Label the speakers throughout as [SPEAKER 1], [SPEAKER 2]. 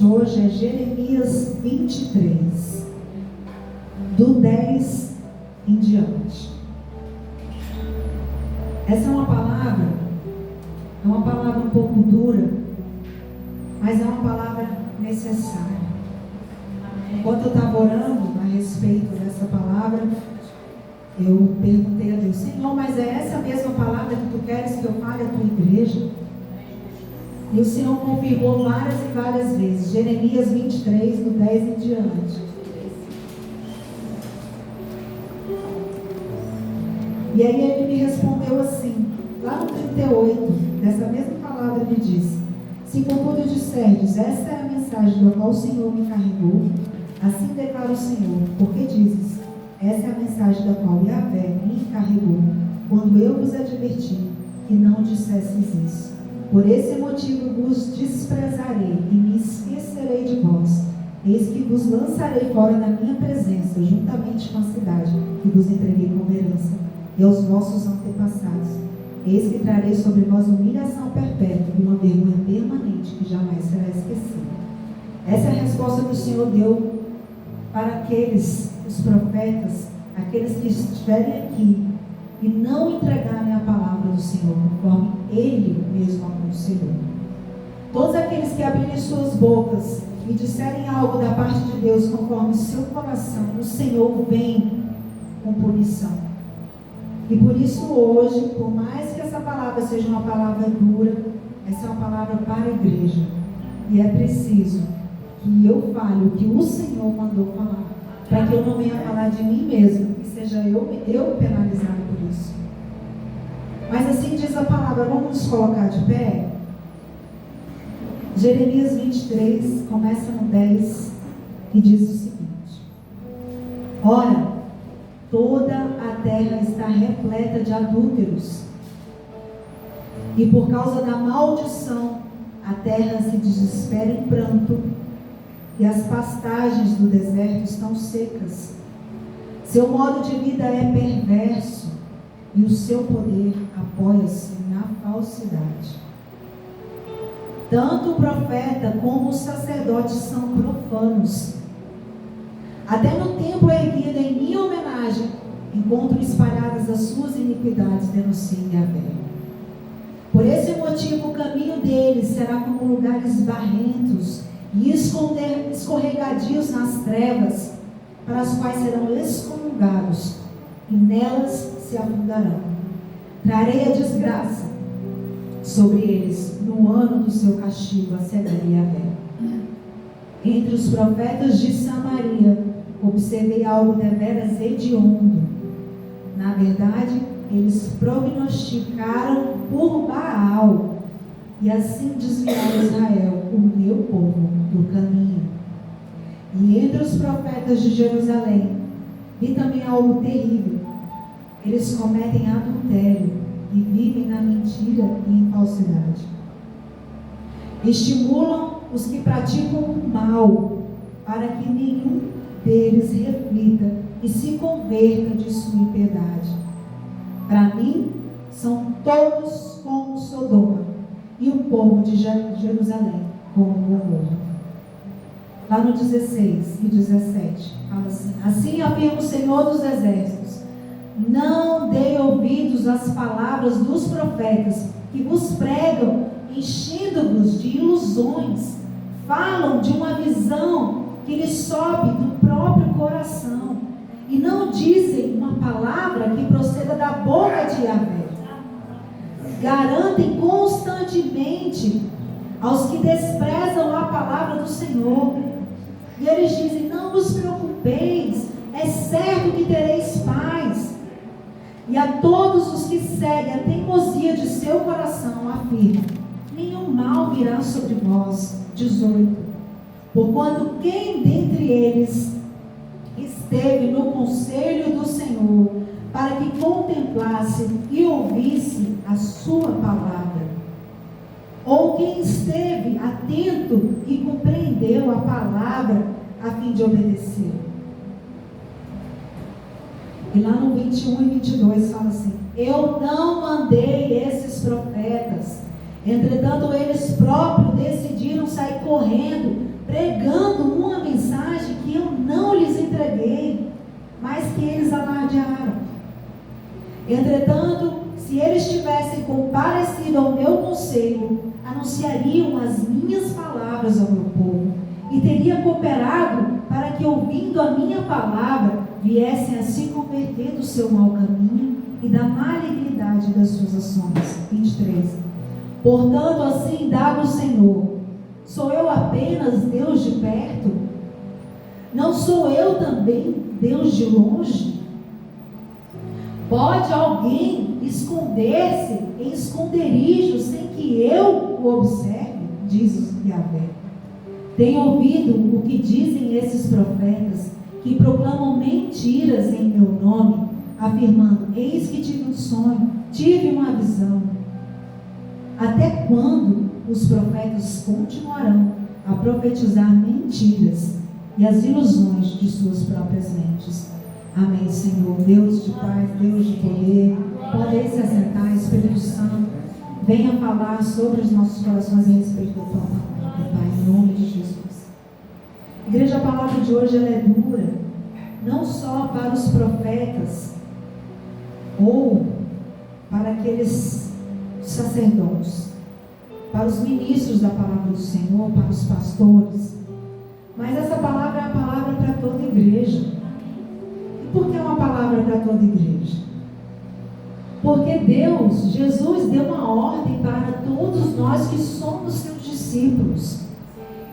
[SPEAKER 1] Hoje é Jeremias 23, do 10 em diante. Essa é uma palavra um pouco dura, mas é uma palavra necessária. Enquanto eu estava orando a respeito dessa palavra, eu perguntei a Deus: Senhor, mas é essa mesma palavra que tu queres que eu fale à tua igreja? E o Senhor confirmou várias e várias vezes. Jeremias 23, do 10 em diante. E aí ele me respondeu assim, lá no 38, dessa mesma palavra ele disse: se contudo disserdes, esta é a mensagem da qual o Senhor me encarregou, assim declara o Senhor, porque dizes, essa é a mensagem da qual Yahvé me encarregou, quando eu vos adverti, que não dissesses isso. Por esse motivo vos desprezarei e me esquecerei de vós. Eis que vos lançarei fora da minha presença, juntamente com a cidade que vos entreguei como herança, e aos vossos antepassados. Eis que trarei sobre vós humilhação perpétua e uma vergonha permanente que jamais será esquecida. Essa é a resposta que o Senhor deu para aqueles, os profetas, aqueles que estiverem aqui e não entregarem a palavra do Senhor, conforme Ele mesmo aconselhou. Todos aqueles que abrirem suas bocas e disserem algo da parte de Deus, conforme o seu coração, o Senhor vem com punição. E por isso hoje, por mais que essa palavra seja uma palavra dura, essa é uma palavra para a igreja. E é preciso que eu fale o que o Senhor mandou falar, para que eu não venha falar de mim mesmo, e seja eu penalizado por isso. Mas assim diz a palavra. Vamos nos colocar de pé? Jeremias 23, começa no 10 e diz o seguinte: ora, toda a terra está repleta de adúlteros, e por causa da maldição a terra se desespera em pranto, e as pastagens do deserto estão secas. Seu modo de vida é perverso, e o seu poder apoia-se na falsidade. Tanto o profeta como o sacerdote são profanos. Até no templo erguido em minha homenagem, encontro espalhadas as suas iniquidades, denunciam Yahvé. Por esse motivo, o caminho deles será como lugares barrentos e escorregadios nas trevas, para as quais serão excomungados, e nelas se afundarão. Trarei a desgraça sobre eles no ano do seu castigo, asseverou Yahvé. Entre os profetas de Samaria observei algo deveras hediondo. Na verdade, eles prognosticaram por Baal, e assim desviaram Israel, o meu povo, do caminho. E entre os profetas de Jerusalém vi também algo terrível. Eles cometem adultério e vivem na mentira e em falsidade. Estimulam os que praticam o mal, para que nenhum deles reflita e se converta de sua impiedade. Para mim, são todos como Sodoma, e o povo de Jerusalém como Gomorra. Lá no 16 e 17, fala assim: assim afirma o Senhor dos Exércitos: não dei ouvidos às palavras dos profetas que vos pregam, enchendo-vos de ilusões. Falam de uma visão que lhes sobe do próprio coração, e não dizem uma palavra que proceda da boca de Yahvé. Garantem constantemente aos que desprezam a palavra do Senhor. E eles dizem: não vos preocupeis, é certo que tereis paz. E a todos os que seguem a teimosia de seu coração afirma: nenhum mal virá sobre vós. 18. Porquanto quem dentre eles esteve no conselho do Senhor, para que contemplasse e ouvisse a sua palavra? Ou quem esteve atento e compreendeu a palavra a fim de obedecer? E lá no 21 e 22 fala assim: eu não mandei esses profetas, entretanto eles próprios decidiram sair correndo, que eles alardearam. Entretanto, se eles tivessem comparecido ao meu conselho, anunciariam as minhas palavras ao meu povo, e teria cooperado para que, ouvindo a minha palavra, viessem a se converter do seu mau caminho e da malignidade das suas ações. 23. Portanto, assim indaga o Senhor: sou eu apenas Deus de perto? Não sou eu também Deus de longe? Pode alguém esconder-se em esconderijo sem que eu o observe? Diz o Yahvé. Tenho ouvido o que dizem esses profetas, que proclamam mentiras em meu nome, afirmando: eis que tive um sonho, tive uma visão. Até quando os profetas continuarão a profetizar mentiras e as ilusões de suas próprias mentes? Amém, Senhor. Deus de paz, Deus de poder, pode se assentar. Espírito Santo, venha falar sobre os nossos corações a respeito da tua palavra, Pai, em nome de Jesus. Igreja, a palavra de hoje ela é dura, não só para os profetas ou para aqueles sacerdotes, para os ministros da palavra do Senhor, para os pastores, mas essa palavra é a palavra para toda a igreja. E por que é uma palavra para toda a igreja? Porque Deus, Jesus deu uma ordem para todos nós que somos seus discípulos,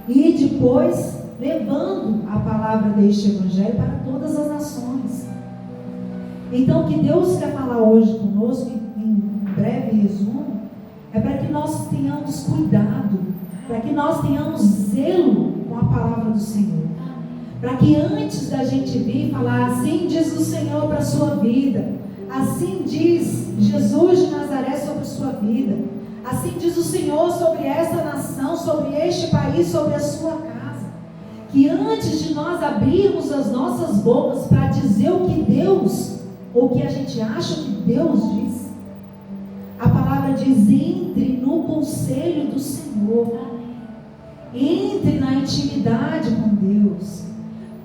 [SPEAKER 1] e depois levando a palavra deste evangelho para todas as nações. Então, o que Deus quer falar hoje conosco, em breve resumo, é para que nós tenhamos cuidado, para que nós tenhamos zelo com a palavra do Senhor, para que antes da gente vir falar: assim diz o Senhor para a sua vida, assim diz Jesus de Nazaré sobre a sua vida, assim diz o Senhor sobre esta nação, sobre este país, sobre a sua casa, que antes de nós abrirmos as nossas bocas para dizer o que Deus, ou o que a gente acha que Deus diz, a palavra diz: entre no conselho do Senhor, entre na intimidade com Deus,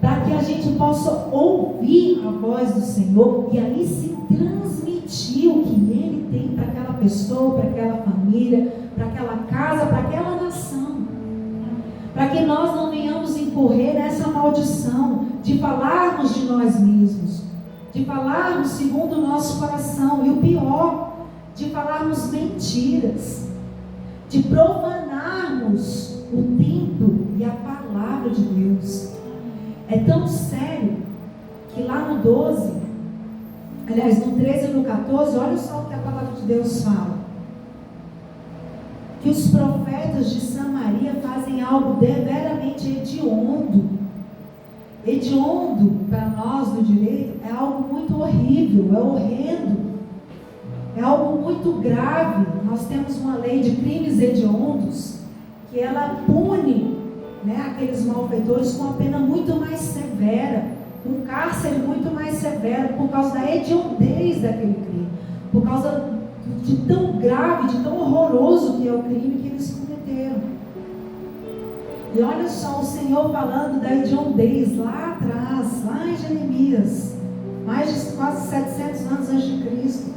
[SPEAKER 1] para que a gente possa ouvir a voz do Senhor e aí se transmitir o que Ele tem para aquela pessoa, para aquela família, para aquela casa, para aquela nação, para que nós não venhamos incorrer nessa maldição de falarmos de nós mesmos, de falarmos segundo o nosso coração, e o pior, de falarmos mentiras, de profanarmos o templo e a palavra de Deus. É tão sério que lá no 12, aliás, no 13 e no 14, olha só o que a palavra de Deus fala: que os profetas de Samaria fazem algo deveramente hediondo. Hediondo, para nós do direito, é algo muito horrível, é horrendo, é algo muito grave. Nós temos uma lei de crimes hediondos, que ela pune, aqueles malfeitores com uma pena muito mais severa, um cárcere muito mais severo, por causa da hediondez daquele crime, por causa de tão grave, de tão horroroso que é o crime que eles cometeram. E olha só o Senhor falando da hediondez lá atrás, lá em Jeremias, mais de quase 700 anos antes de Cristo,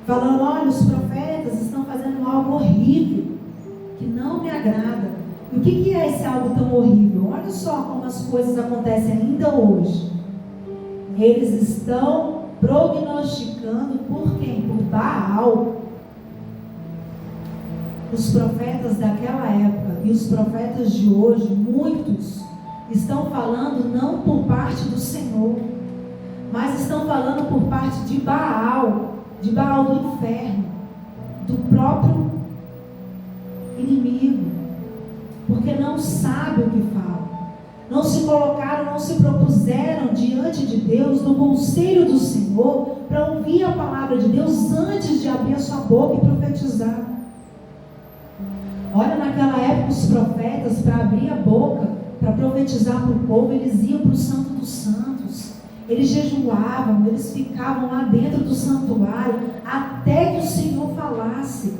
[SPEAKER 1] falando: olha, os profetas estão fazendo algo horrível, que não me agrada. E o que é esse algo tão horrível? Olha só como as coisas acontecem ainda hoje. Eles estão prognosticando por quem? Por Baal. Os profetas daquela época e os profetas de hoje, muitos estão falando não por parte do Senhor, mas estão falando por parte de Baal do inferno, do próprio inimigo, porque não sabem o que falam, não se colocaram, não se propuseram diante de Deus, no conselho do Senhor, para ouvir a palavra de Deus antes de abrir a sua boca e profetizar. Olha, naquela época os profetas, para abrir a boca, para profetizar para o povo, eles iam para o Santo dos Santos, eles jejuavam, eles ficavam lá dentro do santuário, até que o Senhor falasse.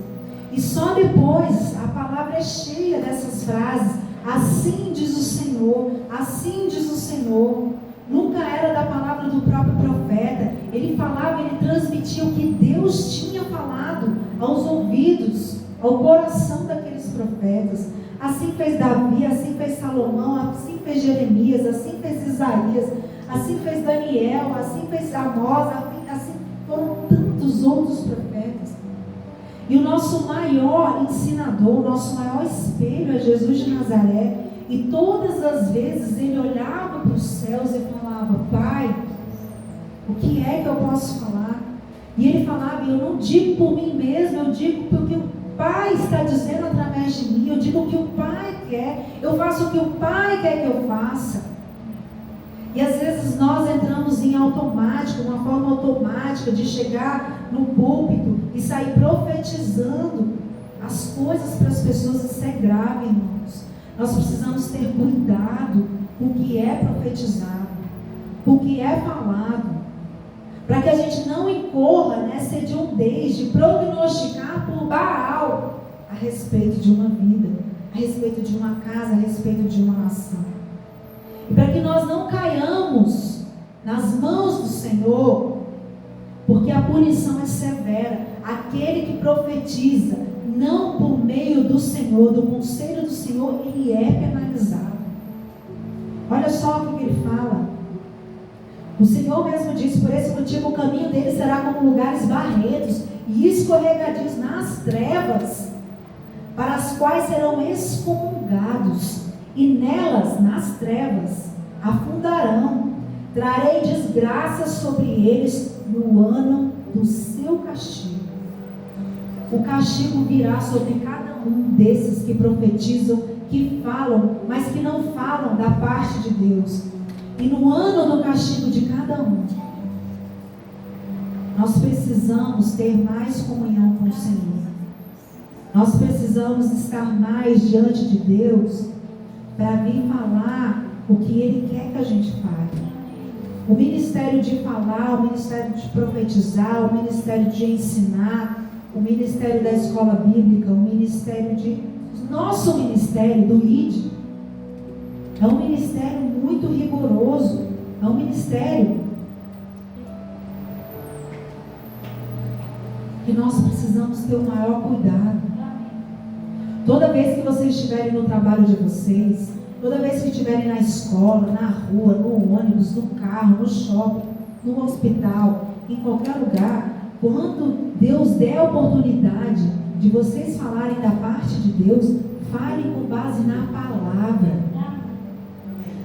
[SPEAKER 1] E só depois, a palavra é cheia dessas frases: assim diz o Senhor, assim diz o Senhor. nunca era da palavra do próprio profeta. Ele falava, ele transmitia o que Deus tinha falado aos ouvidos, ao coração daqueles profetas. Assim fez Davi, assim fez Salomão, assim fez Jeremias, assim fez Isaías, assim fez Daniel, assim fez Amós, assim foram tantos outros profetas. E o nosso maior ensinador, o nosso maior espelho é Jesus de Nazaré. E todas as vezes ele olhava para os céus e falava: Pai, o que é que eu posso falar? E ele falava: eu não digo por mim mesmo, eu digo porque o Pai está dizendo através de mim, eu digo o que o Pai quer, eu faço o que o Pai quer que eu faça. E às vezes nós entramos em automático, uma forma automática de chegar no púlpito e sair profetizando as coisas para as pessoas. Isso é grave, irmãos. Nós precisamos ter cuidado com o que é profetizado, com o que é falado, para que a gente não incorra nessa hediondez de prognosticar por Baal a respeito de uma vida, a respeito de uma casa, a respeito de uma nação. E para que nós não caiamos nas mãos do Senhor, porque a punição é severa. Aquele que profetiza não por meio do Senhor, do conselho do Senhor, ele é penalizado. Olha só o que ele fala. O Senhor mesmo disse: por esse motivo o caminho dele será como lugares barrentos e escorregadios nas trevas, para as quais serão excomungados, e nelas, nas trevas, afundarão. Trarei desgraça sobre eles no ano do seu castigo. O castigo virá sobre cada um desses que profetizam, que falam, mas que não falam da parte de Deus. E no ano do castigo de cada um, nós precisamos ter mais comunhão com o Senhor. Nós precisamos estar mais diante de Deus para vir falar o que Ele quer que a gente fale. O ministério de falar, o ministério de profetizar, o ministério de ensinar, o ministério da escola bíblica, o ministério nosso ministério do ID, é um ministério muito rigoroso, é um ministério que nós precisamos ter o maior cuidado. Toda vez que vocês estiverem no trabalho de vocês, toda vez que estiverem na escola, na rua, no ônibus, no carro, no shopping, no hospital, em qualquer lugar, quando Deus der a oportunidade de vocês falarem da parte de Deus, falem com base na palavra.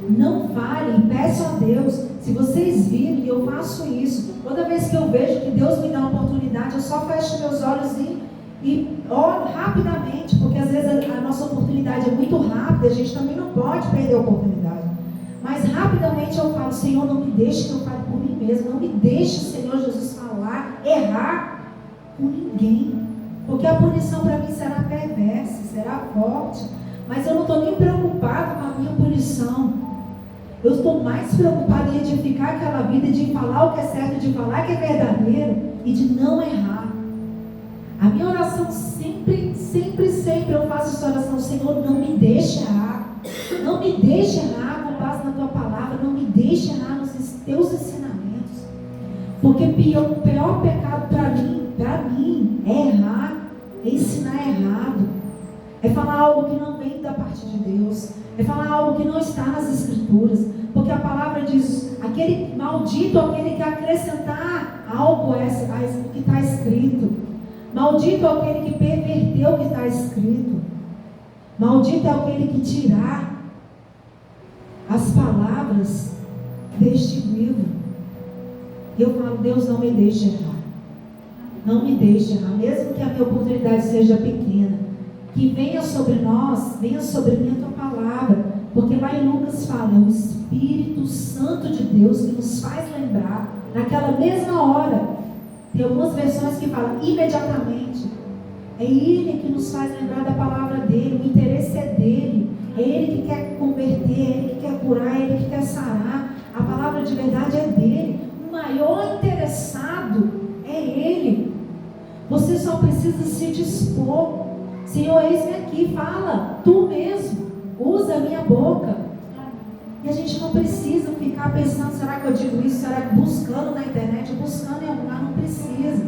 [SPEAKER 1] Não falem, peçam a Deus. Se vocês virem, eu faço isso. Toda vez que eu vejo que Deus me dá uma oportunidade, eu só fecho meus olhos e oro rapidamente, porque às vezes a nossa oportunidade é muito rápida, a gente também não pode perder a oportunidade. Mas rapidamente eu falo: Senhor, não me deixe que eu fale por mim mesmo, não me deixe, Senhor Jesus, falar, errar com ninguém, porque a punição para mim será perversa, será forte, mas eu não estou nem preocupado com a minha punição. Eu estou mais preocupado em edificar aquela vida, de falar o que é certo, de falar o que é verdadeiro e de não errar. A minha oração sempre eu faço essa oração: Senhor, não me deixe errar, não me deixe errar com base na tua palavra, não me deixe errar nos teus ensinamentos, porque o pior pecado para mim é errar, é ensinar errado, é falar algo que não vem da parte de Deus, é falar algo que não está nas Escrituras, porque a palavra diz: maldito aquele que acrescentar algo a que está escrito. Maldito é aquele que perverteu o que está escrito. Maldito é aquele que tirar as palavras deste livro. Eu falo: Deus, não me deixe errar. Não me deixe errar, mesmo que a minha oportunidade seja pequena. Que venha sobre nós, venha sobre mim a tua palavra. Porque lá em Lucas fala: é o Espírito Santo de Deus que nos faz lembrar naquela mesma hora. Tem algumas versões que falam imediatamente. É Ele que nos faz lembrar da palavra dEle, o interesse é dEle. É Ele que quer converter, é Ele que quer curar, é Ele que quer sarar. A palavra de verdade é dEle. O maior interessado é Ele. Você só precisa se dispor. Senhor, eis-me aqui, fala, Tu mesmo, usa a minha boca. E a gente não precisa ficar ficar pensando, será que eu digo isso? Será que buscando na internet, buscando em algum lugar, não precisa.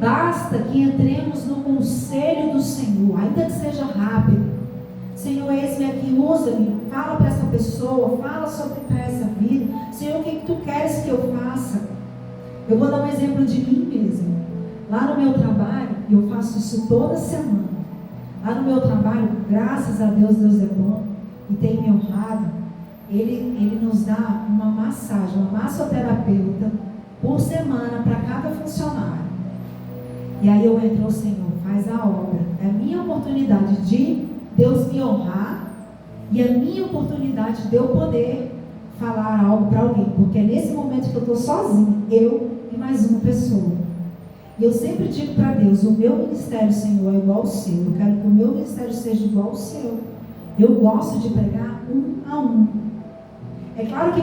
[SPEAKER 1] Basta que entremos no conselho do Senhor, ainda que seja rápido. Senhor, eis-me aqui, usa-me, fala para essa pessoa, fala sobre essa vida. Senhor, o que tu queres que eu faça? Eu vou dar um exemplo de mim mesmo. Lá no meu trabalho, eu faço isso toda semana. Lá no meu trabalho, graças a Deus, Deus é bom e tem me honrado. Ele nos dá uma massagem, uma massoterapeuta por semana para cada funcionário. E aí eu entro, Senhor, faz a obra. É a minha oportunidade de Deus me honrar e a minha oportunidade de eu poder falar algo para alguém. Porque é nesse momento que eu estou sozinha, eu e mais uma pessoa. E eu sempre digo para Deus, o meu ministério, Senhor, é igual ao seu. Eu quero que o meu ministério seja igual ao seu. Eu gosto de pregar um a um. É claro que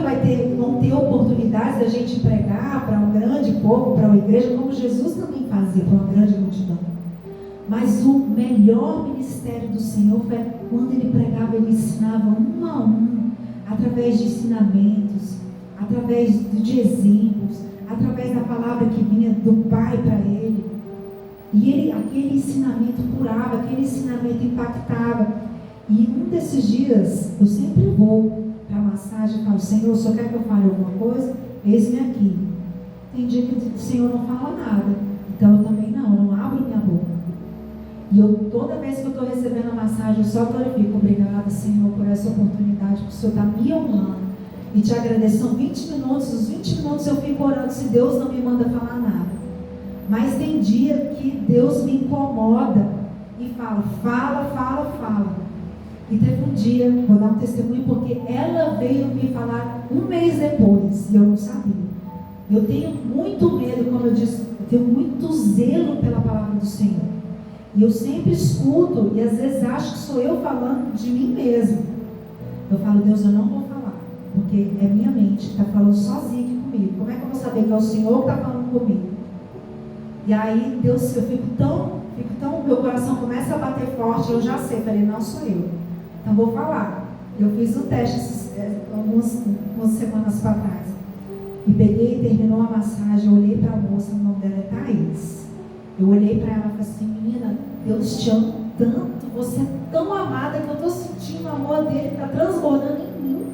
[SPEAKER 1] vão ter oportunidades da gente pregar para um grande povo, para uma igreja, como Jesus também fazia para uma grande multidão. Mas o melhor ministério do Senhor foi quando Ele pregava, Ele ensinava um a um, através de ensinamentos, através de exemplos, através da palavra que vinha do Pai para Ele. E aquele ensinamento curava, aquele ensinamento impactava. E um desses dias, eu sempre vou para a massagem e falo, Senhor, o Senhor quer que eu fale alguma coisa? Eis-me aqui. Tem dia que o Senhor não fala nada. Então eu também não abro minha boca. E toda vez que eu estou recebendo a massagem, eu só glorifico. Obrigada, Senhor, por essa oportunidade, que o Senhor está me honrando. E te agradeço. São 20 minutos, os 20 minutos eu fico orando se Deus não me manda falar nada. Mas tem dia que Deus me incomoda e fala, fala. E teve um dia, vou dar um testemunho, porque ela veio me falar um mês depois, e eu não sabia. Eu tenho muito medo, como eu disse, eu tenho muito zelo pela palavra do Senhor. E eu sempre escuto, e às vezes acho que sou eu falando de mim mesmo. Eu falo, Deus, eu não vou falar, porque é minha mente que está falando sozinha aqui comigo. Como é que eu vou saber que é o Senhor que está falando comigo? E aí, Deus, eu fico tão, meu coração começa a bater forte, eu já sei, falei, não sou eu. Então vou falar. Eu fiz o teste algumas semanas para trás. E peguei, terminou a massagem, eu olhei para a moça, o nome dela é Thaís. Eu olhei para ela e falei assim, menina, Deus te ama tanto, você é tão amada que eu estou sentindo o amor dele, está transbordando em mim.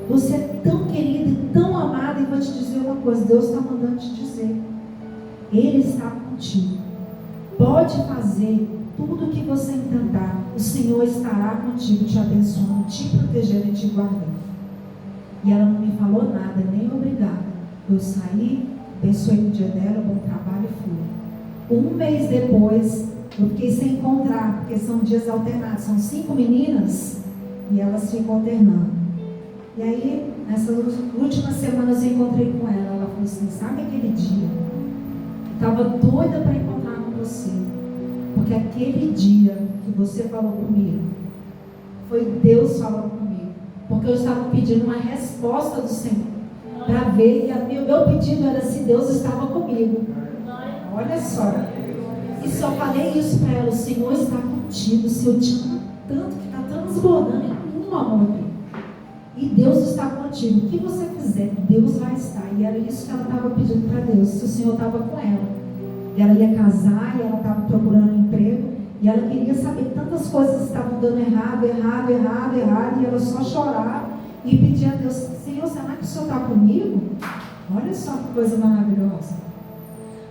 [SPEAKER 1] Você é tão querida e tão amada, e vou te dizer uma coisa, Deus está mandando te dizer. Ele está contigo. Pode fazer tudo o que você intentar, o Senhor estará contigo, te abençoando, te protegendo e te guardando. E ela não me falou nada, nem obrigada. Eu saí, abençoei o dia dela, bom trabalho e fui. Um mês depois, eu fiquei sem encontrar, porque são dias alternados, são 5 meninas e elas ficam alternando. E aí, nessas últimas semanas eu encontrei com ela. Ela falou assim, sabe aquele dia? Estava doida para encontrar com você. Porque aquele dia que você falou comigo, foi Deus falando comigo. Porque eu estava pedindo uma resposta do Senhor. Para ver, e o meu pedido era se Deus estava comigo. Olha só. E só falei isso para ela, o Senhor está contigo. Se eu te amo tanto que está transbordando em mim, amor. E Deus está contigo. O que você fizer, Deus vai estar. E era isso que ela estava pedindo para Deus. Se o Senhor estava com ela. E ela ia casar, e ela estava procurando um emprego. E ela queria saber tantas coisas estavam dando errado. E ela só chorava e pedia a Deus, Senhor, será que o Senhor está comigo? Olha só que coisa maravilhosa.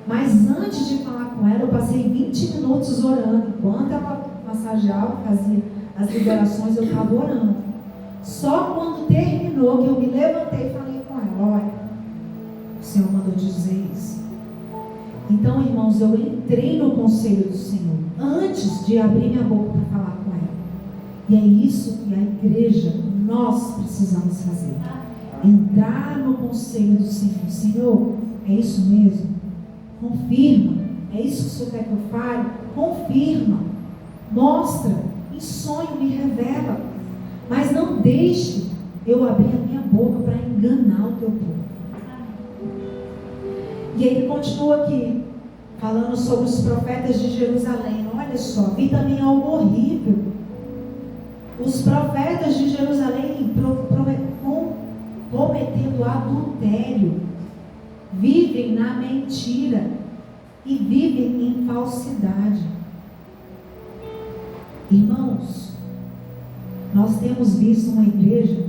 [SPEAKER 1] Mas antes de falar com ela, eu passei 20 minutos orando. Enquanto ela massageava, fazia as liberações, eu estava orando. Só quando terminou que eu me levantei e falei com ela, olha, o Senhor mandou dizer isso. Então, irmãos, eu entrei no conselho do Senhor antes de abrir minha boca para falar com ela. E é isso que a igreja, nós precisamos fazer. Entrar no conselho do Senhor. Senhor, é isso mesmo? Confirma. É isso que o Senhor quer que eu fale? Confirma. Mostra. Em sonho me revela. Mas não deixe eu abrir a minha boca para enganar o teu povo. E ele continua aqui, falando sobre os profetas de Jerusalém. Olha só, vi também algo horrível. Os profetas de Jerusalém prometeram cometendo adultério, vivem na mentira e vivem em falsidade. Irmãos, nós temos visto uma igreja,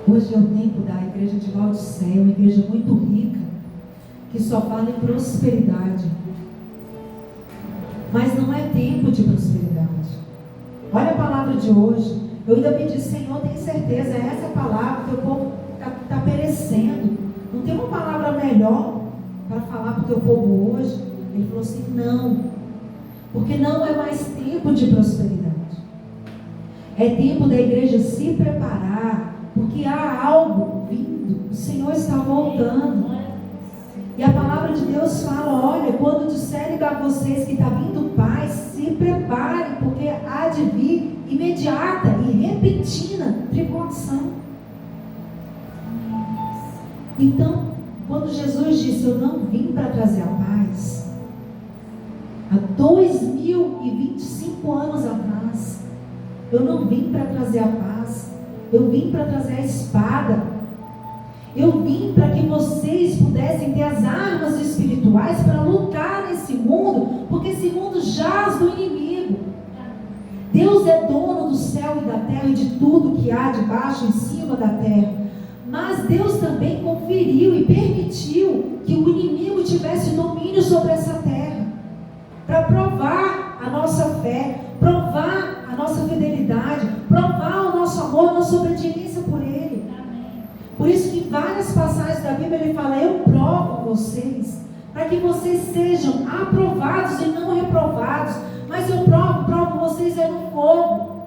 [SPEAKER 1] hoje é o tempo da igreja de Laodiceia, uma igreja muito rica, que só fala em prosperidade. Mas não é tempo de prosperidade. Olha a palavra de hoje. Eu ainda pedi, Senhor, tem certeza, é essa palavra, que o povo está perecendo. Não tem uma palavra melhor para falar para o teu povo hoje? Ele falou assim, não. Porque não é mais tempo de prosperidade. É tempo da igreja se preparar, porque há algo vindo. O Senhor está voltando. E a palavra de Deus fala, olha, quando disserem a vocês que está vindo paz, se preparem, porque há de vir imediata e repentina tribulação. Então, quando Jesus disse, eu não vim para trazer a paz, há 2025 anos atrás, eu não vim para trazer a paz, eu vim para trazer a espada. Eu vim para que vocês pudessem ter as armas espirituais para lutar nesse mundo, porque esse mundo jaz do inimigo. Deus é dono do céu e da terra e de tudo que há debaixo e em cima da terra. Mas Deus também conferiu e permitiu que o inimigo tivesse domínio sobre essa terra, para provar a nossa fé, provar a nossa fidelidade, provar o nosso amor, a nossa obediência por Ele. Por isso que em várias passagens da Bíblia ele fala, eu provo vocês, para que vocês sejam aprovados e não reprovados. Mas eu provo vocês no fogo.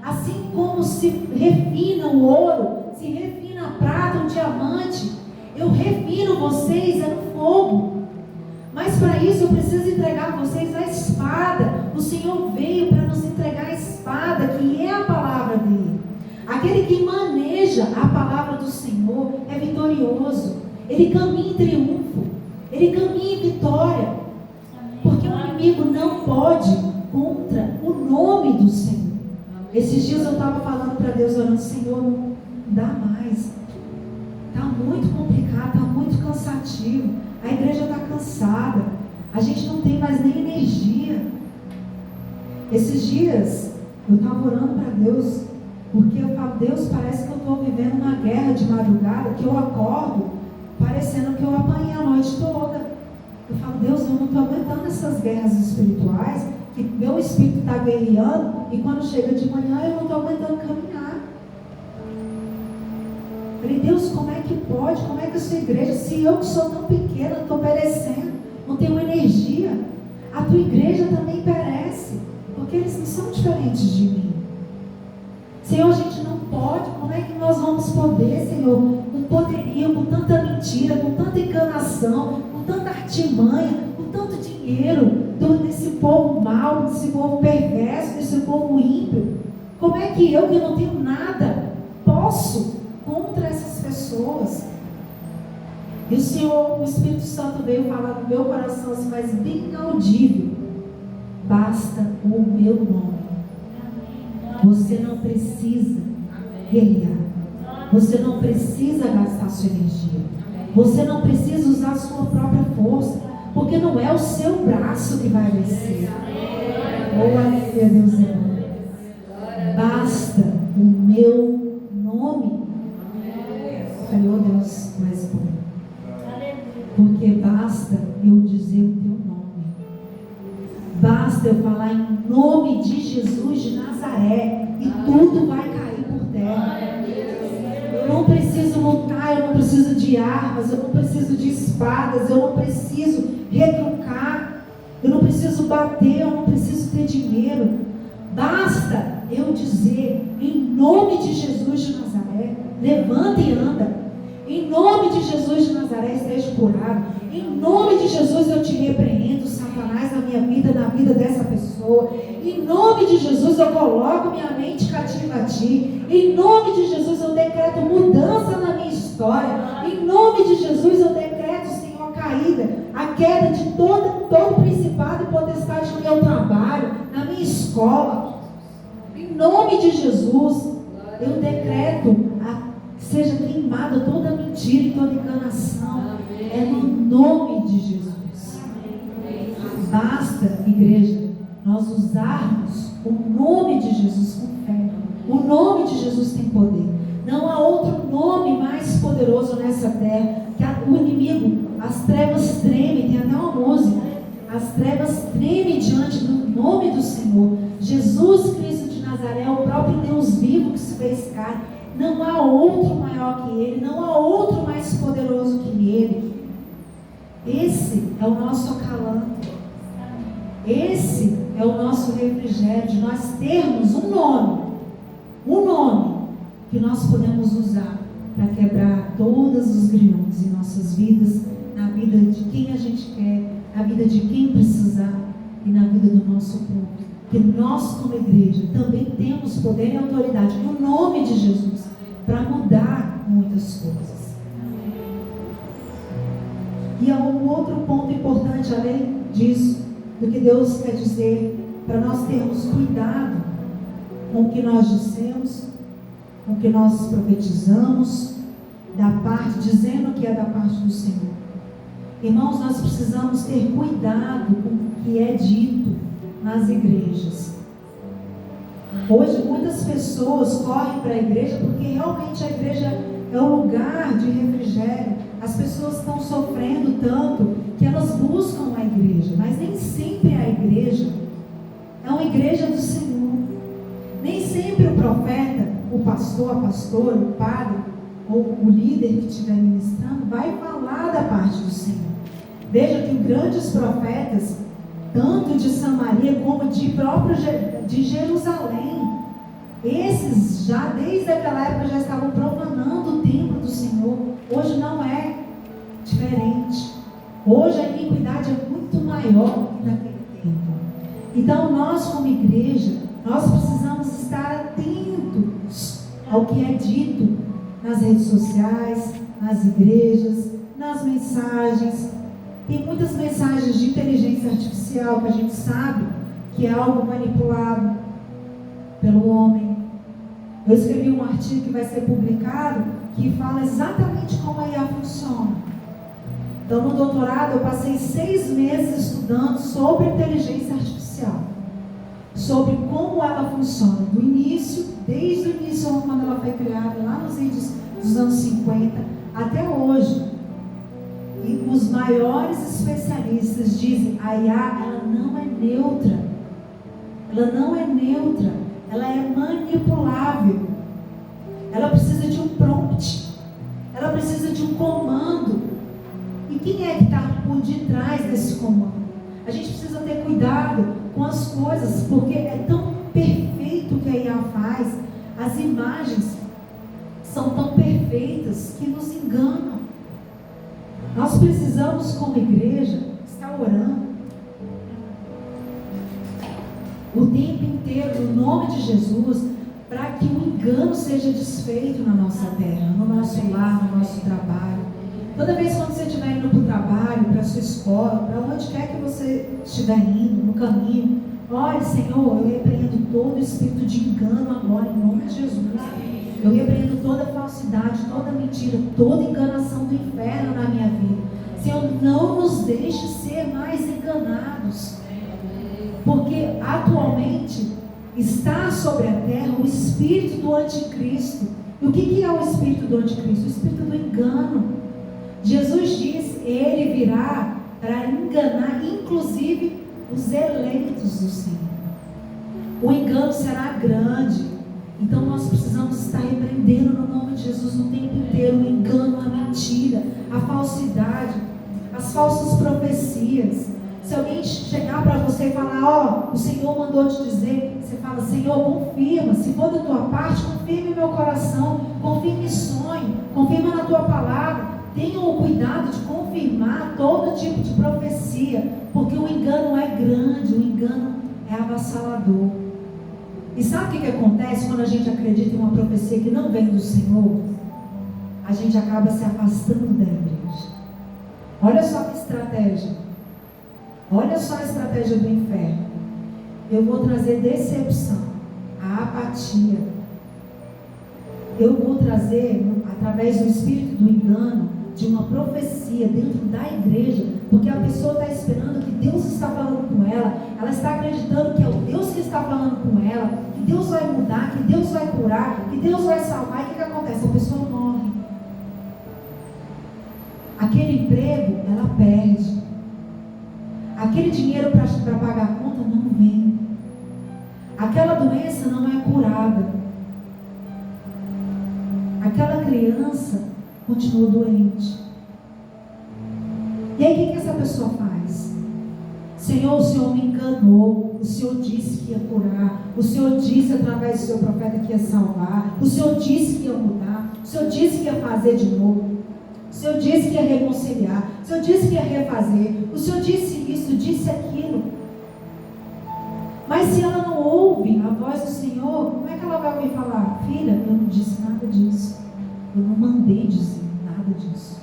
[SPEAKER 1] Assim como se refina o ouro, se refina a prata, o diamante, eu refino vocês no fogo. Mas para isso eu preciso entregar a vocês a espada. O Senhor veio para nos entregar a espada, que é a palavra dele. Aquele que maneja a palavra do Senhor é vitorioso. Ele caminha em triunfo. Ele caminha em vitória. Porque o inimigo não pode contra o nome do Senhor. Esses dias eu estava falando para Deus, orando, Senhor, não dá mais. Está muito complicado, está muito cansativo. A igreja está cansada. A gente não tem mais nem energia. Esses dias eu estava orando para Deus, porque eu falo, Deus, parece que eu estou vivendo uma guerra de madrugada, que eu acordo parecendo que eu apanhei a noite toda. Eu falo, Deus, eu não estou aguentando essas guerras espirituais, que meu espírito está guerreando, e quando chega de manhã eu não estou aguentando caminhar. Eu falei, Deus, como é que pode? Como é que a sua igreja, se eu que sou tão pequena, estou perecendo, não tenho energia, a tua igreja também perece, porque eles não são diferentes de mim. Senhor, a gente não pode, como é que nós vamos poder, Senhor, com poderio, com tanta mentira, com tanta enganação, com tanta artimanha, com tanto dinheiro, desse povo mau, desse povo perverso, desse povo ímpio? Como é que eu, que não tenho nada, posso contra essas pessoas? E o Senhor, o Espírito Santo veio falar no meu coração, assim, mas bem audível, basta o meu nome. Você não precisa guerrear. Você não precisa gastar sua energia. Você não precisa usar a sua própria força. Porque não é o seu braço que vai vencer. Oh, aleluia, Deus é bom. Basta o meu nome. Senhor Deus mais bom. Porque basta eu dizer o teu nome. Basta eu falar em nome de Jesus de Nazaré e tudo vai cair por terra. Eu não preciso lutar, eu não preciso de armas, eu não preciso de espadas, eu não preciso retrucar, eu não preciso bater, eu não preciso ter dinheiro. Basta eu dizer em nome de Jesus de Nazaré, levanta e anda. Em nome de Jesus de Nazaré, esteja curado. Em nome de Jesus eu te repreendo, Satanás, na minha vida, na vida dessa pessoa. Em nome de Jesus eu coloco minha mente cativa a ti. Em nome de Jesus eu decreto mudança na minha história. Em nome de Jesus eu decreto, Senhor, a queda de todo principado e potestade no meu trabalho, na minha escola. Em nome de Jesus. Eu decreto que seja queimada toda mentira e toda enganação. É no nome de Jesus. Basta, igreja, nós usarmos o nome de Jesus com fé. O nome de Jesus tem poder. Não há outro nome mais poderoso nessa terra. Que o inimigo, as trevas tremem. Tem até uma música. As trevas tremem diante do nome do Senhor. Jesus Cristo de Nazaré é o próprio Deus vivo que se fez carne. Não há outro maior que Ele. Não há outro mais poderoso que Ele. Esse é o nosso acalanto. Esse é o nosso refrigério, de nós termos um nome que nós podemos usar para quebrar todos os grilhões em nossas vidas, na vida de quem a gente quer, na vida de quem precisar e na vida do nosso povo. Porque nós, como igreja, também temos poder e autoridade no nome de Jesus para mudar muitas coisas. E há um outro ponto importante além disso, do que Deus quer dizer, para nós termos cuidado com o que nós dissemos, com o que nós profetizamos, dizendo que é da parte do Senhor. Irmãos, nós precisamos ter cuidado com o que é dito nas igrejas. Hoje muitas pessoas correm para a igreja porque realmente a igreja é um lugar de refrigério. As pessoas estão sofrendo tanto que elas buscam a igreja, mas nem sempre a igreja é uma igreja do Senhor. Nem sempre o profeta, o pastor, a pastora, o padre ou o líder que estiver ministrando vai falar da parte do Senhor. Veja que grandes profetas, tanto de Samaria como de Jerusalém, esses já desde aquela época já estavam profanando o templo do Senhor. Hoje não é diferente. Hoje a iniquidade é muito maior que naquele tempo. Então nós, como igreja, nós precisamos estar atentos ao que é dito nas redes sociais, nas igrejas, nas mensagens. Tem muitas mensagens de inteligência artificial que a gente sabe que é algo manipulado pelo homem. Eu escrevi um artigo que vai ser publicado que fala exatamente como a IA funciona. Então, no doutorado, eu passei 6 meses estudando sobre inteligência artificial, sobre como ela funciona, do início, desde o início, quando ela foi criada, lá nos idos dos anos 50, até hoje. E os maiores especialistas dizem, a IA, ela não é neutra. Ela não é neutra. Ela é manipulável. Ela precisa de um prompt. Ela precisa de um comando. E quem é que está por detrás desse comando? A gente precisa ter cuidado com as coisas, porque é tão perfeito o que a IA faz. As imagens são tão perfeitas que nos enganam. Nós precisamos, como igreja, estar orando o tempo inteiro, no nome de Jesus, para que o engano seja desfeito na nossa terra, no nosso lar, no nosso trabalho. Toda vez quando você estiver indo para o trabalho, para a sua escola, para onde quer que você estiver indo, no caminho, olhe, Senhor, eu repreendo todo espírito de engano agora, em nome de Jesus. Eu repreendo toda falsidade, toda mentira, toda enganação do inferno na minha vida. Senhor, não nos deixe ser mais enganados. Porque atualmente está sobre a terra o espírito do anticristo. E o que é o espírito do anticristo? O espírito do engano. Jesus diz, ele virá para enganar, inclusive, os eleitos do Senhor. O engano será grande. Então nós precisamos estar repreendendo no nome de Jesus no tempo inteiro o engano, a mentira, a falsidade, as falsas profecias. Se alguém chegar para você e falar, o Senhor mandou te dizer, você fala, Senhor, confirma, se for da tua parte, confirme meu coração, confirme sonho, confirma na tua palavra. Tenham o cuidado de confirmar todo tipo de profecia, porque o engano é grande, o engano é avassalador. E sabe o que acontece quando a gente acredita em uma profecia que não vem do Senhor? A gente acaba se afastando da igreja. Olha só que estratégia. Olha só a estratégia do inferno. Eu vou trazer decepção, a apatia. eu vou trazer, através do espírito do engano, de uma profecia dentro da igreja, porque a pessoa está esperando que Deus está falando com ela está acreditando que é o Deus que está falando com ela, que Deus vai mudar, que Deus vai curar, que Deus vai salvar. E o que acontece? A pessoa morre. Aquele emprego, ela perde. Aquele dinheiro para pagar a conta não vem. Aquela doença não é curada. Aquela criança continua doente. E aí o que essa pessoa faz? Senhor, o Senhor me enganou. O Senhor disse que ia curar. O Senhor disse através do seu profeta que ia salvar. O Senhor disse que ia mudar. O Senhor disse que ia fazer de novo. O Senhor disse que ia reconciliar. O Senhor disse que ia refazer. O Senhor disse isso, disse aquilo. Mas se ela não ouve a voz do Senhor, como é que ela vai ouvir falar? Filha, eu não disse nada disso. Eu não mandei dizer nada disso.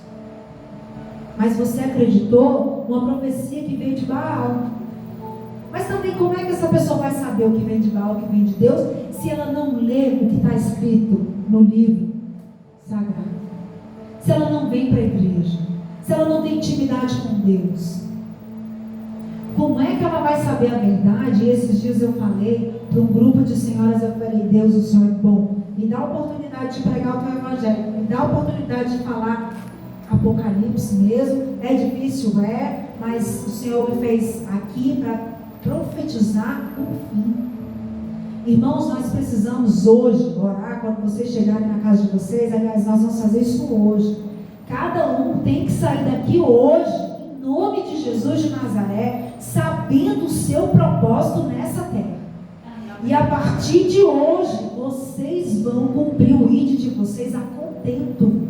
[SPEAKER 1] Mas você acreditou numa profecia que veio de Baal. Mas também como é que essa pessoa vai saber o que vem de Baal, o que vem de Deus, se ela não lê o que está escrito no livro sagrado? Se ela não vem para a igreja, se ela não tem intimidade com Deus, como é que ela vai saber a verdade? E esses dias eu falei para um grupo de senhoras, eu falei, Deus, o Senhor é bom, me dá a oportunidade de pregar o teu evangelho, me dá a oportunidade de falar Apocalipse mesmo, é difícil, mas o Senhor me fez aqui para profetizar o fim. Irmãos, nós precisamos hoje orar, quando vocês chegarem na casa de vocês, aliás, nós vamos fazer isso hoje. Cada um tem que sair daqui hoje, em nome de Jesus de Nazaré, sabendo o seu propósito nessa terra. E a partir de hoje, vocês vão cumprir o ID de vocês a contento.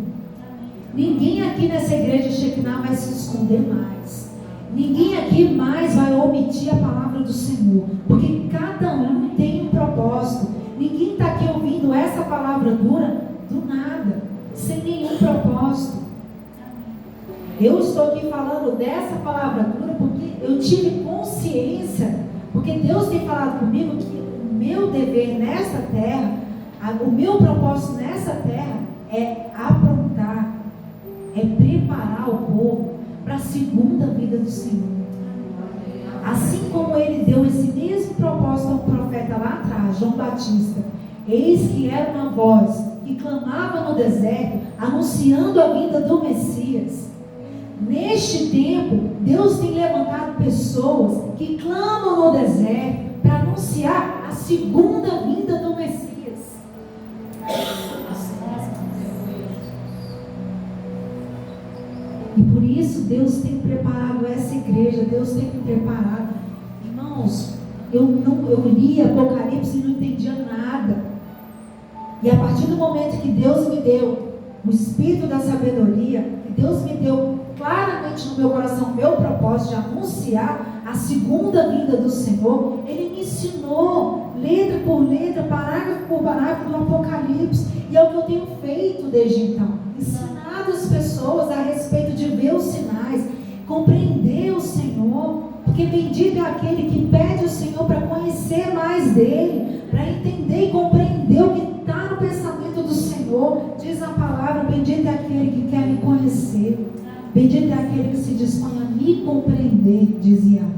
[SPEAKER 1] Ninguém aqui nessa igreja Shekinah vai se esconder mais. Ninguém aqui mais vai omitir a palavra do Senhor. Porque cada um tem um propósito. Ninguém está aqui ouvindo essa palavra dura do nada, sem nenhum propósito. Eu estou aqui falando dessa palavra dura porque eu tive consciência, porque Deus tem falado comigo que o meu dever nessa terra, o meu propósito nessa terra é aprontar, é preparar o povo para a segunda vida do Senhor. Assim como ele deu esse mesmo propósito ao profeta lá atrás, João Batista, eis que era uma voz que clamava no deserto, anunciando a vinda do Messias. Neste tempo, Deus tem levantado pessoas que clamam no deserto para anunciar a segunda vinda do Messias. E por isso Deus tem preparado essa igreja, Deus tem me preparado. Irmãos, eu li Apocalipse e não entendia nada. E a partir do momento que Deus me deu o espírito da sabedoria, que Deus me deu claramente no meu coração o meu propósito de anunciar a segunda vinda do Senhor, Ele me ensinou letra por letra, parágrafo por parágrafo do Apocalipse. E é o que eu tenho feito desde então, ensinado as pessoas a respeito de ver os sinais, compreender o Senhor, porque bendito é aquele que pede o Senhor para conhecer mais dele, para entender e compreender o que está no pensamento do Senhor. Diz a palavra, bendito é aquele que quer me conhecer, bendito é aquele que se dispõe a me compreender, dizia a mim.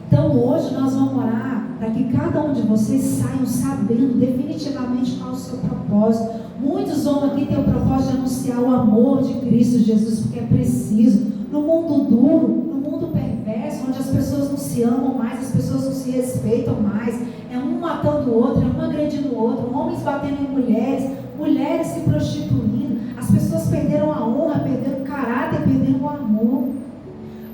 [SPEAKER 1] Então hoje nós vamos orar para que cada um de vocês saiam sabendo definitivamente qual é o seu propósito. Muitos vão aqui ter o propósito de anunciar o amor de Cristo Jesus, porque é preciso. No mundo duro, no mundo perverso, onde as pessoas não se amam mais, as pessoas não se respeitam mais, é um matando o outro, é um agredindo o outro, homens batendo em mulheres, mulheres se prostituindo, as pessoas perderam a honra, perderam o caráter, perderam o amor.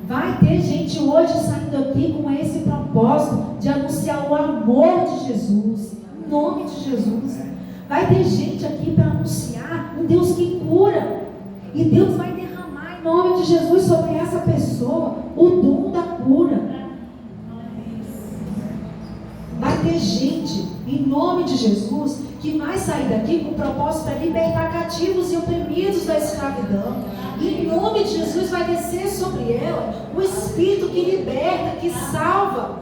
[SPEAKER 1] Vai ter gente hoje saindo aqui com esse propósito de anunciar o amor de Jesus, em nome de Jesus. Vai ter gente aqui para anunciar um Deus que cura, e Deus vai derramar em nome de Jesus sobre essa pessoa o dom da cura. Vai ter gente em nome de Jesus que vai sair daqui com o propósito para libertar cativos e oprimidos da escravidão. E em nome de Jesus vai descer sobre ela o Espírito que liberta, que salva.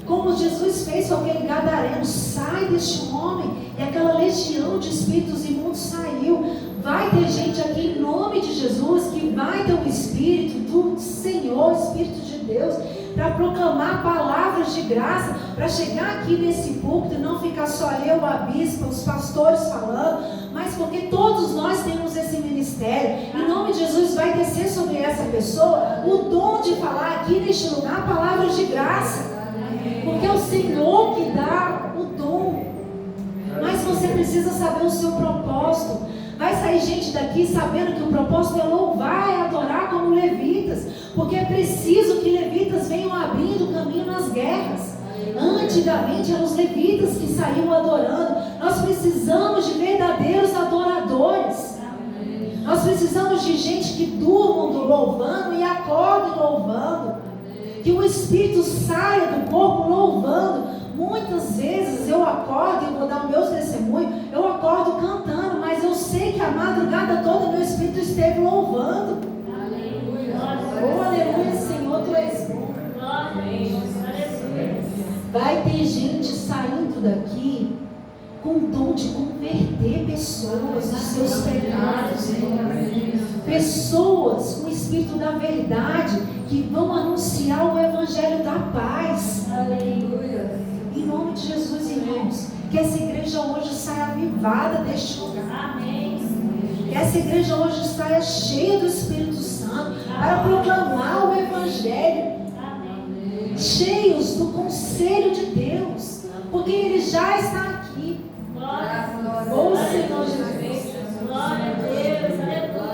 [SPEAKER 1] Como Jesus fez com aquele gadareno, sai deste homem E aquela legião de espíritos imundos saiu. Vai ter gente aqui em nome de Jesus que vai ter o Espírito do Senhor, Espírito de Deus, para proclamar palavras de graça, para chegar aqui nesse púlpito e não ficar só eu, a bispa, os pastores falando, mas porque todos nós temos esse ministério. Em nome de Jesus vai descer sobre essa pessoa o dom de falar aqui neste lugar palavras de graça, porque é o Senhor que dá o dom. Mas você precisa saber o seu propósito. Vai sair gente daqui sabendo que o propósito é louvar e adorar como levitas, porque é preciso que levitas venham abrindo caminho nas guerras. Antigamente eram os levitas que saíam adorando. Nós precisamos de verdadeiros adoradores. Nós precisamos de gente que durmam louvando e acordem louvando. Que o Espírito saia do corpo louvando. Muitas vezes eu acordo, e vou dar o meu testemunho, eu acordo cantando, mas eu sei que a madrugada toda meu Espírito esteve louvando. Aleluia. Oh, aleluia, Senhor, Tu és bom. Vai ter gente saindo daqui com o dom de converter pessoas dos seus pecados. Pessoas com o Espírito da verdade que vão anunciar o Evangelho da paz. Aleluia. Em nome de Jesus, irmãos, que essa igreja hoje saia avivada deste lugar. Amém. Que essa igreja hoje saia cheia do Espírito Santo para proclamar o Evangelho. Amém. Cheios do conselho de Deus, porque Ele já está aqui. Ô Senhor Jesus. Glória a Deus, aleluia.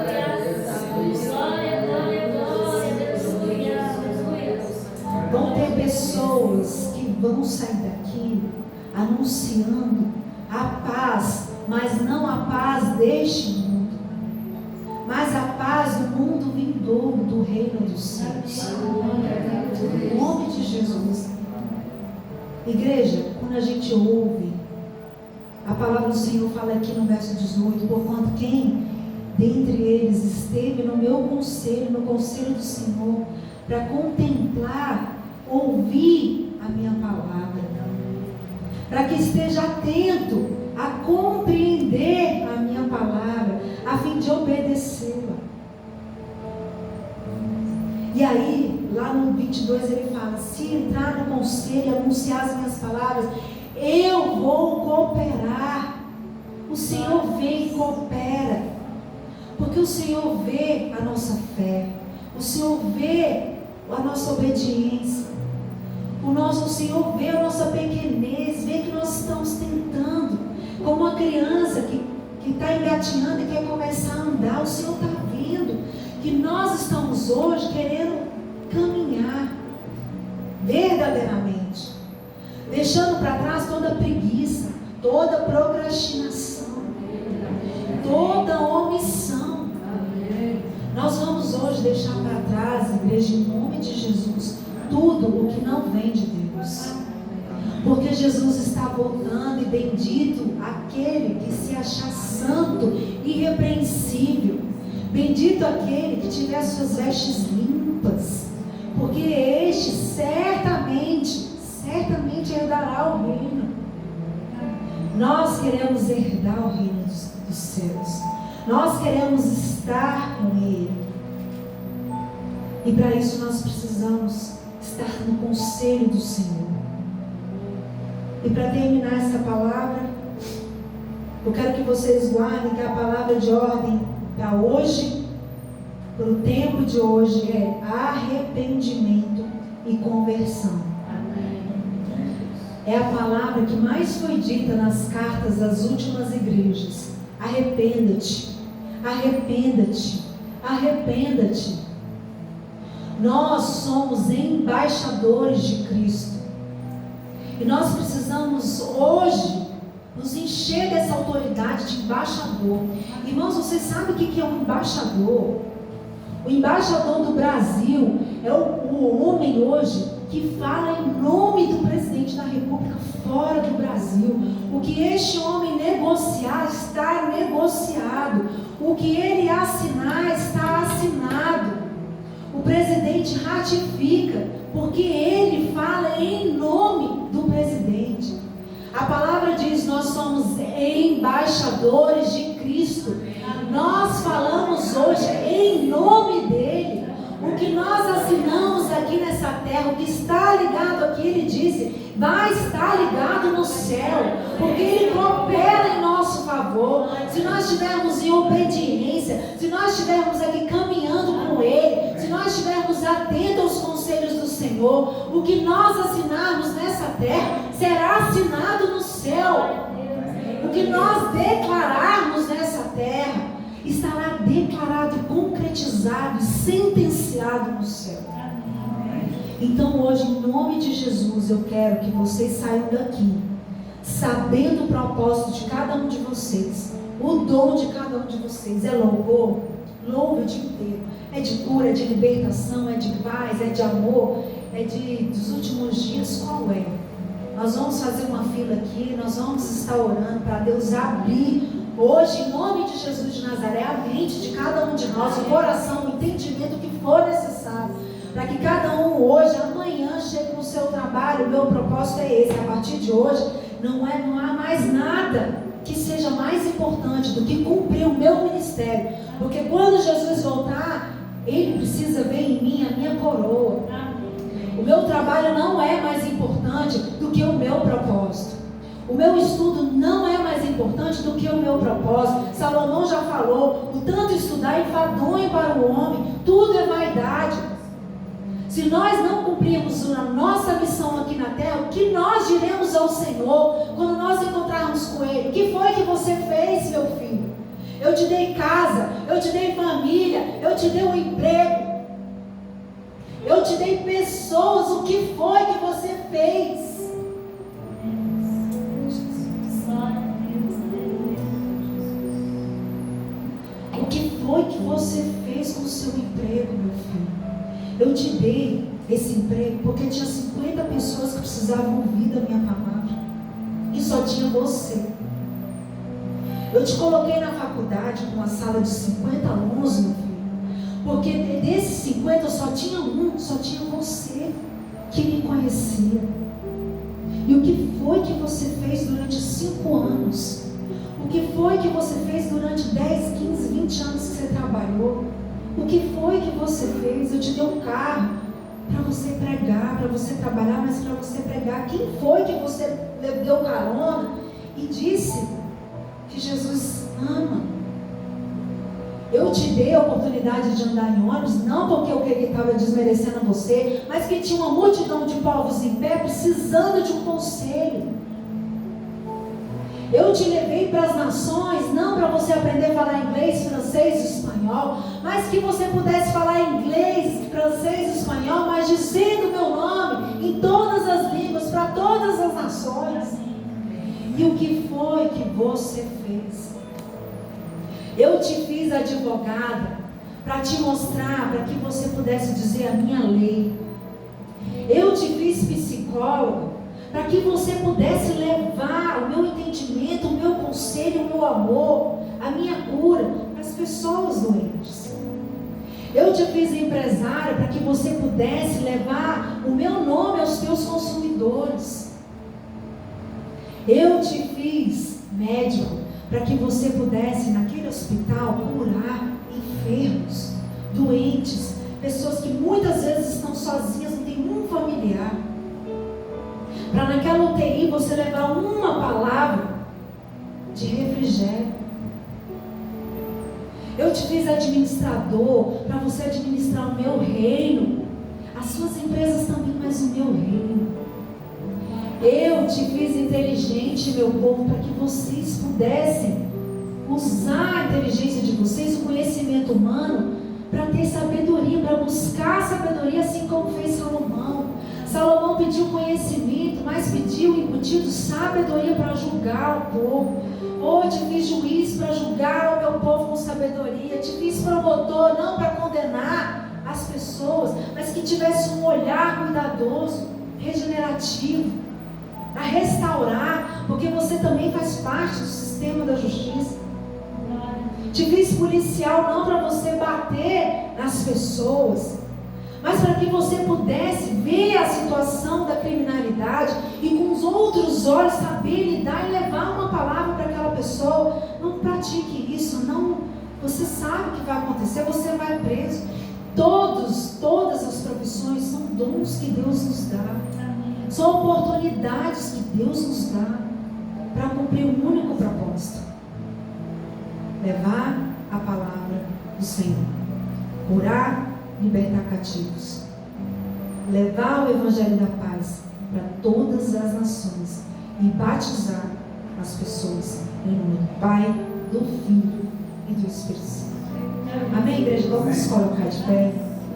[SPEAKER 1] Glória, glória, glória, aleluia. Vão ter pessoas que vão sair daqui anunciando a paz, mas não a paz deste mundo, mas a paz do mundo vindouro, do reino dos céus. Em nome de Jesus. Igreja, quando a gente ouve a palavra do Senhor, fala aqui no verso 18: porquanto quem dentre eles esteve no meu conselho, no conselho do Senhor, para contemplar, ouvir a minha palavra, para que esteja atento a compreender a minha palavra, a fim de obedecê-la. E aí, lá no 22 ele fala: se entrar no conselho e anunciar as minhas palavras, eu vou cooperar. O Senhor vem e coopera, porque o Senhor vê a nossa fé, o Senhor vê a nossa obediência, o Senhor vê a nossa pequenez, vê que nós estamos tentando, como uma criança que está engatinhando e quer começar a andar. O Senhor está vendo que nós estamos hoje querendo caminhar verdadeiramente, deixando para trás toda preguiça, toda procrastinação, toda omissão. Nós vamos hoje deixar para trás, igreja, em nome de Jesus, tudo o que não vem de Deus, porque Jesus está voltando, e bendito aquele que se achar santo, irrepreensível, bendito aquele que tiver as suas vestes limpas, porque este certamente herdará o reino. Nós queremos herdar o reino dos céus, nós queremos estar com Ele, e para isso nós precisamos estar no conselho do Senhor. E para terminar essa palavra, eu quero que vocês guardem que a palavra de ordem para hoje, para o tempo de hoje, é arrependimento e conversão. É a palavra que mais foi dita nas cartas das últimas igrejas. Arrependa-te, arrependa-te, arrependa-te. Nós somos embaixadores de Cristo, e nós precisamos hoje nos encher dessa autoridade de embaixador. Irmãos, vocês sabem o que é um embaixador? O embaixador do Brasil é o homem hoje que fala em nome do presidente da República fora do Brasil. O que este homem negociar está negociado, o que ele assinar está assinado. O presidente ratifica, porque ele fala em nome do presidente. A palavra diz: nós somos
[SPEAKER 2] embaixadores de Cristo. Nós falamos hoje em nome dele. O que nós assinamos aqui nessa terra, o que está ligado aqui, ele disse, vai estar ligado no céu, porque ele coopera em nosso favor. Se nós estivermos em obediência, se nós estivermos aqui caminhando com ele, se nós estivermos atentos aos conselhos do Senhor, o que nós assinarmos nessa terra será assinado no céu. O que nós declararmos nessa terra estará declarado, concretizado, sentenciado no céu. Então hoje, em nome de Jesus, eu quero que vocês saiam daqui sabendo o propósito de cada um de vocês, o dom de cada um de vocês. É louvor? Louve o dia inteiro. É de cura, é de libertação, é de paz, é de amor, é dos últimos dias. Qual é? Nós vamos fazer uma fila aqui, nós vamos estar orando para Deus abrir hoje, em nome de Jesus de Nazaré, a mente de cada um de nós, o coração, o entendimento que for necessário, para que cada um hoje, amanhã, chegue no seu trabalho. O meu propósito é esse: a partir de hoje, não há mais nada que seja mais importante do que cumprir o meu ministério, porque quando Jesus voltar, ele precisa ver em mim a minha coroa. O meu trabalho não é mais importante do que o meu propósito. O meu estudo não é mais importante do que o meu propósito. Salomão já falou: o tanto estudar enfadonho para o homem, tudo é vaidade. Se nós não cumprirmos a nossa missão aqui na terra, o que nós diremos ao Senhor quando nós encontrarmos com Ele? O que foi que você fez, meu filho? Eu te dei casa, eu te dei família, eu te dei um emprego, eu te dei pessoas. O que foi que você fez? O que foi que você fez com o seu emprego, meu filho? Eu te dei esse emprego porque tinha 50 pessoas que precisavam ouvir da minha palavra e só tinha você. Eu te coloquei na faculdade com uma sala de 50 alunos, meu filho, porque desses 50 só tinha você que me conhecia. E o que foi que você fez durante 5 anos? O que foi que você fez durante 10, 15, 20 anos que você trabalhou? O que foi que você fez? Eu te dei um carro para você pregar, para você trabalhar, mas para você pregar. Quem foi que você deu carona e disse que Jesus ama? Eu te dei a oportunidade de andar em ônibus, não porque eu estava desmerecendo você, mas que tinha uma multidão de povos em pé precisando de um conselho. Eu te levei para as nações, não para você aprender a falar inglês, francês e espanhol, mas que você pudesse falar inglês, francês e espanhol, mas dizendo o meu nome em todas as línguas, para todas as nações. E o que foi que você fez? Eu te fiz advogada para te mostrar, para que você pudesse dizer a minha lei. Eu te fiz psicóloga para que você pudesse levar o meu entendimento, o meu conselho, o meu amor, a minha cura para as pessoas doentes. Eu te fiz empresária para que você pudesse levar o meu nome aos teus consumidores. Eu te fiz médico para que você pudesse, naquele hospital, curar enfermos, doentes, pessoas que muitas vezes estão sozinhas, não tem um familiar. Para naquela UTI você levar uma palavra de refrigério. Eu te fiz administrador para você administrar o meu reino, as suas empresas também, mas o meu reino. Eu te fiz inteligente, meu povo, para que vocês pudessem usar a inteligência de vocês, o conhecimento humano, para ter sabedoria, para buscar sabedoria, assim como fez Salomão. Salomão pediu conhecimento, mas pediu, incutido, sabedoria para julgar o povo. Eu te fiz juiz para julgar o meu povo com sabedoria. Te fiz promotor, não para condenar as pessoas, mas que tivesse um olhar cuidadoso, regenerativo, a restaurar, porque você também faz parte do sistema da justiça. Te fiz policial não para você bater nas pessoas, mas para que você pudesse ver a situação da criminalidade e com os outros olhos saber lidar e levar uma palavra para aquela pessoa. Não Você sabe o que vai acontecer, você vai preso. Todas as profissões são dons que Deus nos dá. São oportunidades que Deus nos dá para cumprir um único propósito: levar a palavra do Senhor, curar, libertar cativos, levar o evangelho da paz para todas as nações e batizar as pessoas em nome do Pai, do Filho e do Espírito Santo. Amém, igreja? Vamos nos colocar de pé.